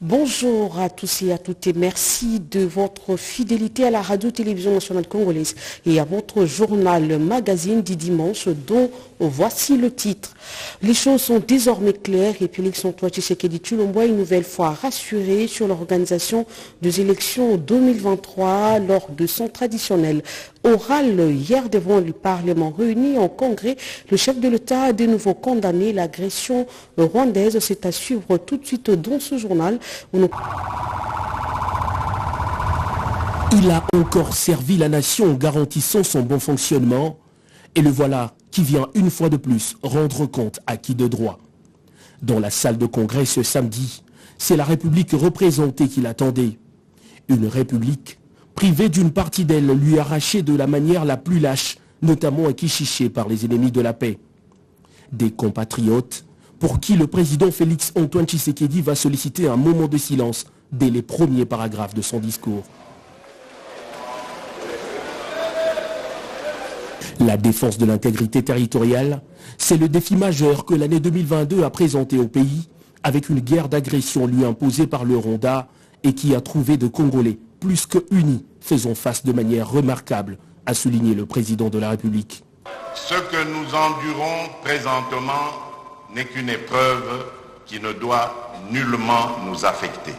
Bonjour à tous et à toutes et merci de votre fidélité à la radio-télévision nationale congolaise et à votre journal magazine du dimanche dont voici le titre. Les choses sont désormais claires et Félix Antoine Tshisekedi Tshilombo est une nouvelle fois rassuré sur l'organisation des élections 2023 lors de son traditionnel oral hier devant le Parlement réuni en congrès. Le chef de l'État a de nouveau condamné l'agression rwandaise. C'est à suivre tout de suite dans ce journal. Il a encore servi la nation en garantissant son bon fonctionnement et le voilà qui vient une fois de plus rendre compte à qui de droit. Dans la salle de congrès ce samedi, c'est la République représentée qui l'attendait. Une République privée d'une partie d'elle, lui arrachée de la manière la plus lâche, notamment à Kichiché par les ennemis de la paix. Des compatriotes pour qui le président Félix Antoine Tshisekedi va solliciter un moment de silence dès les premiers paragraphes de son discours. La défense de l'intégrité territoriale, c'est le défi majeur que l'année 2022 a présenté au pays, avec une guerre d'agression lui imposée par le Rwanda et qui a trouvé de Congolais plus que unis, faisant face de manière remarquable, a souligné le président de la République. Ce que nous endurons présentement n'est qu'une épreuve qui ne doit nullement nous affecter.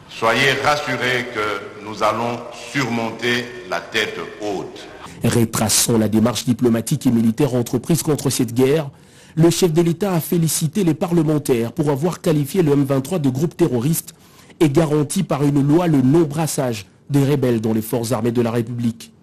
Soyez rassurés que nous allons surmonter la tête haute. Retraçant la démarche diplomatique et militaire entreprise contre cette guerre, le chef de l'État a félicité les parlementaires pour avoir qualifié le M23 de groupe terroriste et garanti par une loi le non-brassage des rebelles dans les forces armées de la République.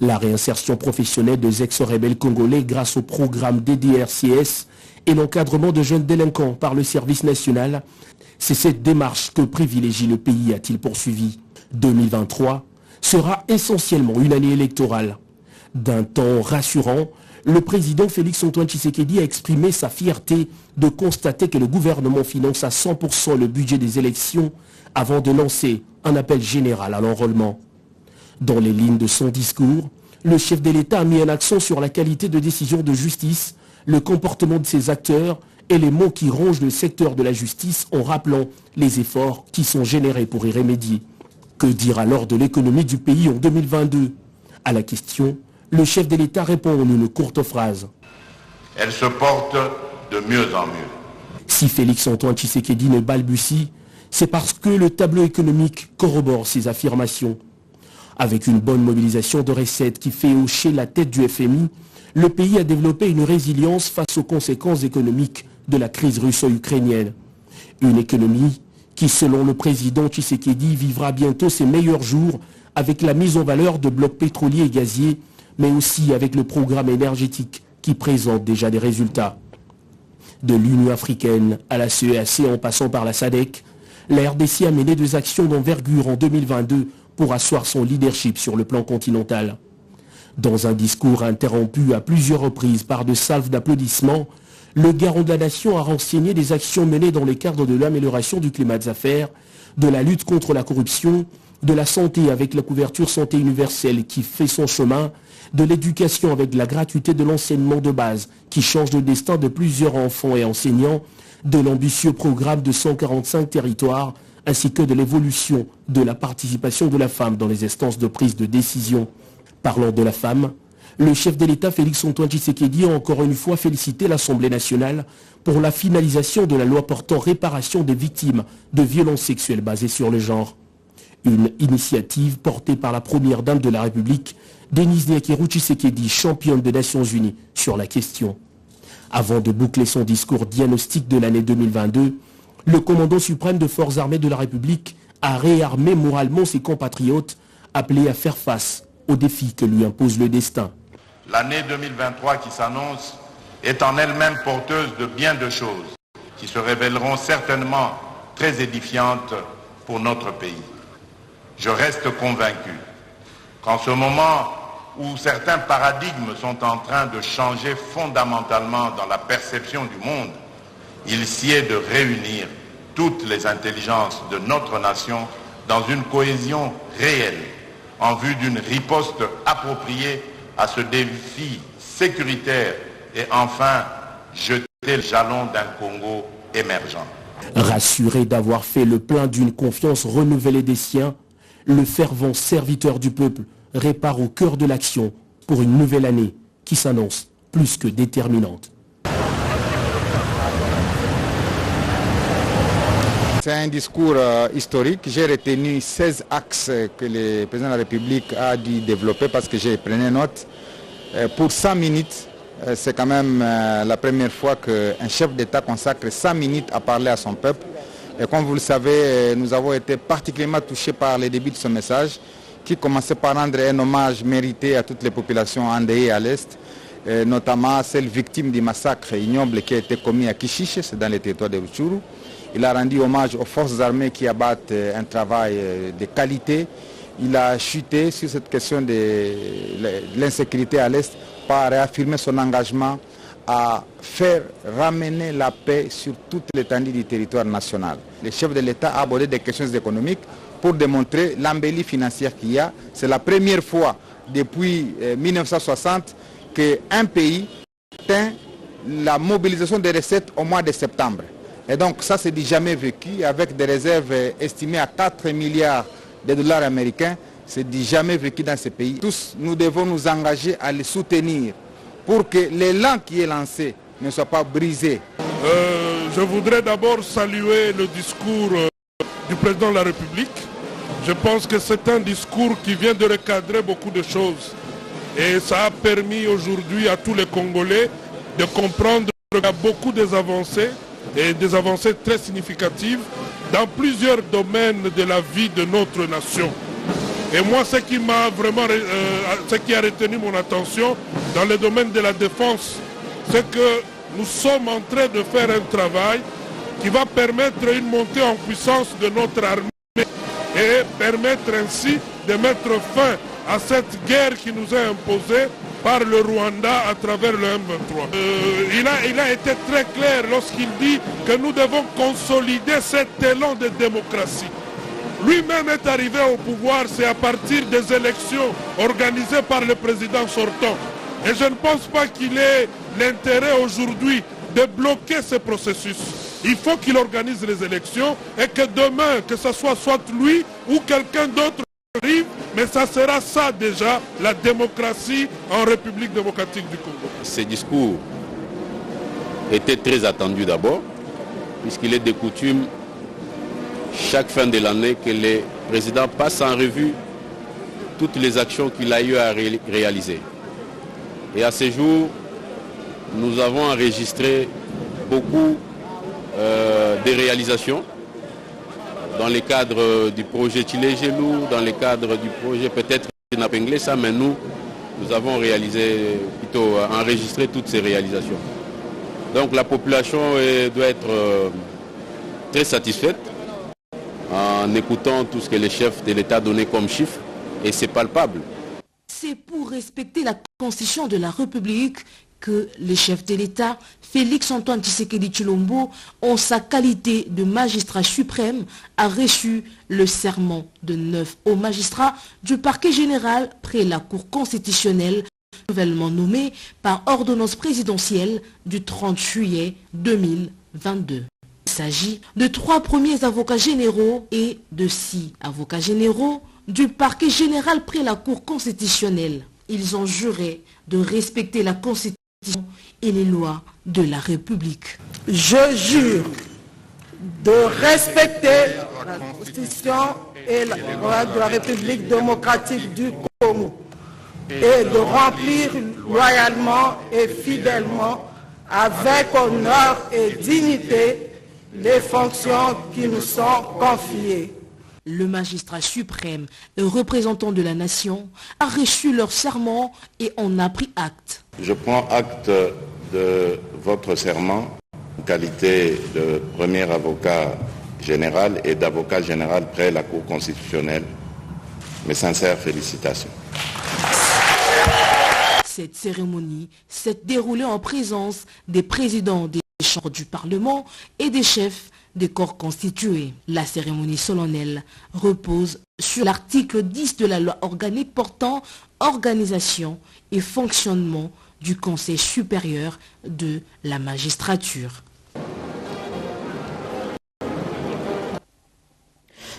La réinsertion professionnelle des ex-rebelles congolais grâce au programme DDRCS et l'encadrement de jeunes délinquants par le service national, c'est cette démarche que privilégie le pays, a-t-il poursuivi. 2023 sera essentiellement une année électorale. D'un ton rassurant, le président Félix Antoine Tshisekedi a exprimé sa fierté de constater que le gouvernement finance à 100% le budget des élections avant de lancer un appel général à l'enrôlement. Dans les lignes de son discours, le chef de l'État a mis un accent sur la qualité de décision de justice, le comportement de ses acteurs et les maux qui rongent le secteur de la justice en rappelant les efforts qui sont générés pour y remédier. Que dire alors de l'économie du pays en 2022? À la question, le chef de l'État répond en une courte phrase. Elle se porte de mieux en mieux. Si Félix Antoine Tshisekedi ne balbutie, c'est parce que le tableau économique corrobore ses affirmations. Avec une bonne mobilisation de recettes qui fait hocher la tête du FMI, le pays a développé une résilience face aux conséquences économiques de la crise russo-ukrainienne. Une économie qui, selon le président Tshisekedi, vivra bientôt ses meilleurs jours avec la mise en valeur de blocs pétroliers et gaziers, mais aussi avec le programme énergétique qui présente déjà des résultats. De l'Union africaine à la CEAC en passant par la SADC, la RDC a mené des actions d'envergure en 2022 pour asseoir son leadership sur le plan continental. Dans un discours interrompu à plusieurs reprises par de salves d'applaudissements, le garant de la nation a renseigné des actions menées dans le cadre de l'amélioration du climat des affaires, de la lutte contre la corruption, de la santé avec la couverture santé universelle qui fait son chemin, de l'éducation avec la gratuité de l'enseignement de base qui change le destin de plusieurs enfants et enseignants, de l'ambitieux programme de 145 territoires, ainsi que de l'évolution de la participation de la femme dans les instances de prise de décision. Parlant de la femme, le chef de l'État Félix Antoine Tshisekedi a encore une fois félicité l'Assemblée nationale pour la finalisation de la loi portant réparation des victimes de violences sexuelles basées sur le genre. Une initiative portée par la première dame de la République, Denise Nyakeru Tshisekedi, championne des Nations Unies sur la question. Avant de boucler son discours diagnostic de l'année 2022, le commandant suprême de forces armées de la République a réarmé moralement ses compatriotes appelés à faire face aux défis que lui impose le destin. L'année 2023 qui s'annonce est en elle-même porteuse de bien de choses qui se révéleront certainement très édifiantes pour notre pays. Je reste convaincu qu'en ce moment où certains paradigmes sont en train de changer fondamentalement dans la perception du monde, il sied de réunir toutes les intelligences de notre nation dans une cohésion réelle en vue d'une riposte appropriée à ce défi sécuritaire et enfin jeter le jalon d'un Congo émergent. Rassuré d'avoir fait le plein d'une confiance renouvelée des siens, le fervent serviteur du peuple répare au cœur de l'action pour une nouvelle année qui s'annonce plus que déterminante. C'est un discours historique. J'ai retenu 16 axes que le président de la République a dû développer parce que j'ai pris note. Pour 100 minutes, c'est quand même la première fois qu'un chef d'État consacre 100 minutes à parler à son peuple. Et comme vous le savez, nous avons été particulièrement touchés par le début de ce message qui commençait par rendre un hommage mérité à toutes les populations endeuillées à l'Est, notamment celles victimes du massacre ignoble qui a été commis à Kishiche, c'est dans les territoires de Rutshuru. Il a rendu hommage aux forces armées qui abattent un travail de qualité. Il a chuté sur cette question de l'insécurité à l'Est par réaffirmer son engagement à faire ramener la paix sur toute l'étendue du territoire national. Le chef de l'État a abordé des questions économiques pour démontrer l'embellie financière qu'il y a. C'est la première fois depuis 1960 qu'un pays atteint la mobilisation des recettes au mois de septembre. Et donc ça c'est du jamais vécu avec des réserves estimées à 4 milliards de dollars américains. C'est du jamais vécu dans ces pays. Tous nous devons nous engager à les soutenir pour que l'élan qui est lancé ne soit pas brisé. Je voudrais d'abord saluer le discours du président de la République. Je pense que c'est un discours qui vient de recadrer beaucoup de choses. Et ça a permis aujourd'hui à tous les Congolais de comprendre qu'il y a beaucoup d'avancées et des avancées très significatives dans plusieurs domaines de la vie de notre nation. Et moi, ce qui m'a vraiment, ce qui a retenu mon attention dans le domaine de la défense, c'est que nous sommes en train de faire un travail qui va permettre une montée en puissance de notre armée et permettre ainsi de mettre fin à cette guerre qui nous est imposée par le Rwanda à travers le M23. Il a été très clair lorsqu'il dit que nous devons consolider cet élan de démocratie. Lui-même est arrivé au pouvoir, c'est à partir des élections organisées par le président sortant. Et je ne pense pas qu'il ait l'intérêt aujourd'hui de bloquer ce processus. Il faut qu'il organise les élections et que demain, que ce soit lui ou quelqu'un d'autre arrive, mais ça sera ça déjà, la démocratie en République démocratique du Congo. Ces discours étaient très attendus d'abord, puisqu'il est de coutume chaque fin de l'année que le président passe en revue toutes les actions qu'il a eu à réaliser. Et à ce jour, nous avons enregistré beaucoup de réalisations dans le cadre du projet Chile-Gelou, dans le cadre du projet peut-être Napenglé, ça, mais nous avons réalisé, plutôt enregistré toutes ces réalisations. Donc la population doit être très satisfaite en écoutant tout ce que les chefs de l'État donnaient comme chiffres, et c'est palpable. C'est pour respecter la Constitution de la République que le chef de l'État, Félix-Antoine Tshisekedi Tshilombo, en sa qualité de magistrat suprême, a reçu le serment de 9 hauts magistrats du parquet général près la Cour constitutionnelle, nouvellement nommé par ordonnance présidentielle du 30 juillet 2022. Il s'agit de 3 premiers avocats généraux et de 6 avocats généraux du parquet général près la Cour constitutionnelle. Ils ont juré de respecter la Constitution et les lois de la République. Je jure de respecter la Constitution et la loi de la République démocratique du Congo et de remplir loyalement et fidèlement, avec honneur et dignité, les fonctions qui nous sont confiées. Le magistrat suprême et représentant de la nation a reçu leur serment et en a pris acte. Je prends acte de votre serment en qualité de premier avocat général et d'avocat général près la Cour constitutionnelle. Mes sincères félicitations. Cette cérémonie s'est déroulée en présence des présidents des chambres du Parlement et des chefs des corps constitués. La cérémonie solennelle repose sur l'article 10 de la loi organique portant organisation et fonctionnement du Conseil supérieur de la magistrature.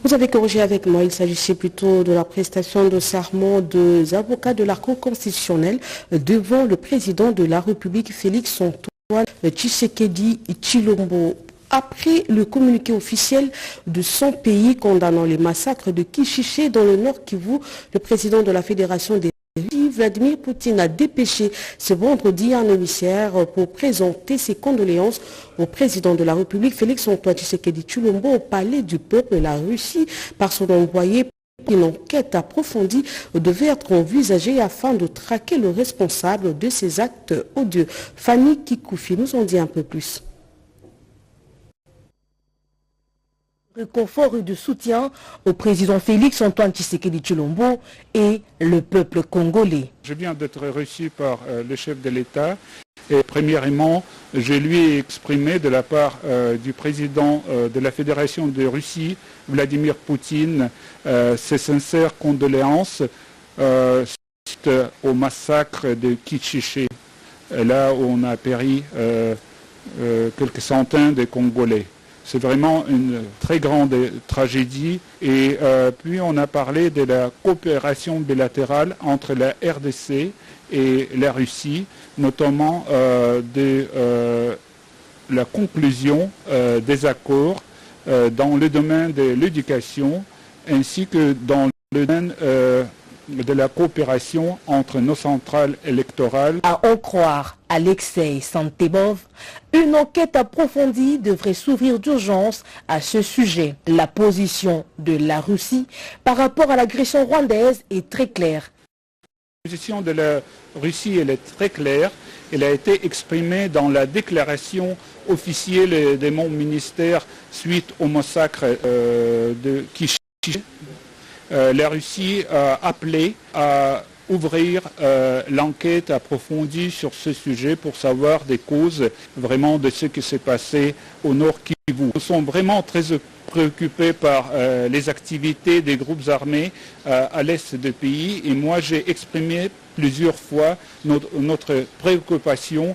Vous avez corrigé avec moi, il s'agissait plutôt de la prestation de serment des avocats de la Cour constitutionnelle devant le président de la République, Félix Antoine Tshisekedi Tshilombo. Après le communiqué officiel de son pays condamnant les massacres de Kichiché dans le Nord Kivu, le président de la Fédération des Vladimir Poutine a dépêché ce vendredi un émissaire pour présenter ses condoléances au président de la République, Félix Antoine Tshisekedi Tshilombo, au palais du peuple de la Russie par son envoyé. Une enquête approfondie devait être envisagée afin de traquer le responsable de ces actes odieux. Fanny Kikoufi nous en dit un peu plus. Réconfort et de soutien au président Félix Antoine Tshisekedi Tshilombo et le peuple congolais. Je viens d'être reçu par le chef de l'État et premièrement, je lui ai exprimé de la part du président de la Fédération de Russie, Vladimir Poutine, ses sincères condoléances suite au massacre de Kichiché, là où on a péri quelques centaines de Congolais. C'est vraiment une très grande tragédie. Et puis on a parlé de la coopération bilatérale entre la RDC et la Russie, notamment de la conclusion des accords dans le domaine de l'éducation ainsi que dans le domaine de la coopération entre nos centrales électorales. À en croire Alexei Santebov, une enquête approfondie devrait s'ouvrir d'urgence à ce sujet. La position de la Russie par rapport à l'agression rwandaise est très claire. La position de la Russie elle est très claire. Elle a été exprimée dans la déclaration officielle de mon ministère suite au massacre de Kichiché. La Russie a appelé à ouvrir l'enquête approfondie sur ce sujet pour savoir des causes vraiment de ce qui s'est passé au Nord Kivu. Nous sommes vraiment très préoccupés par les activités des groupes armés à l'est du pays et moi j'ai exprimé plusieurs fois notre préoccupation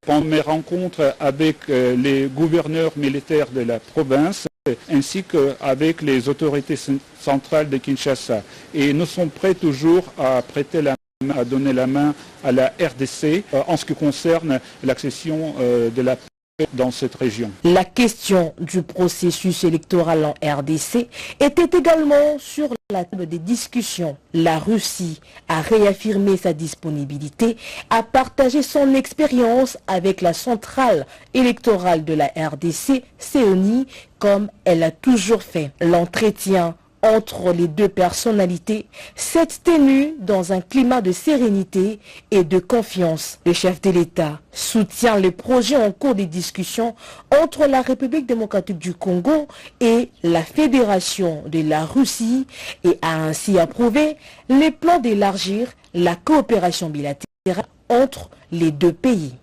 pendant mes rencontres avec les gouverneurs militaires de la province ainsi qu'avec les autorités centrales de Kinshasa. Et nous sommes prêts toujours à prêter la main, à donner la main à la RDC en ce qui concerne l'accession de la paix dans cette région. La question du processus électoral en RDC était également sur la table des discussions. La Russie a réaffirmé sa disponibilité à partager son expérience avec la centrale électorale de la RDC, CENI, comme elle a toujours fait. L'entretien entre les deux personnalités s'est tenu dans un climat de sérénité et de confiance. Le chef de l'État soutient les projets en cours des discussions entre la République démocratique du Congo et la Fédération de la Russie et a ainsi approuvé les plans d'élargir la coopération bilatérale entre les deux pays.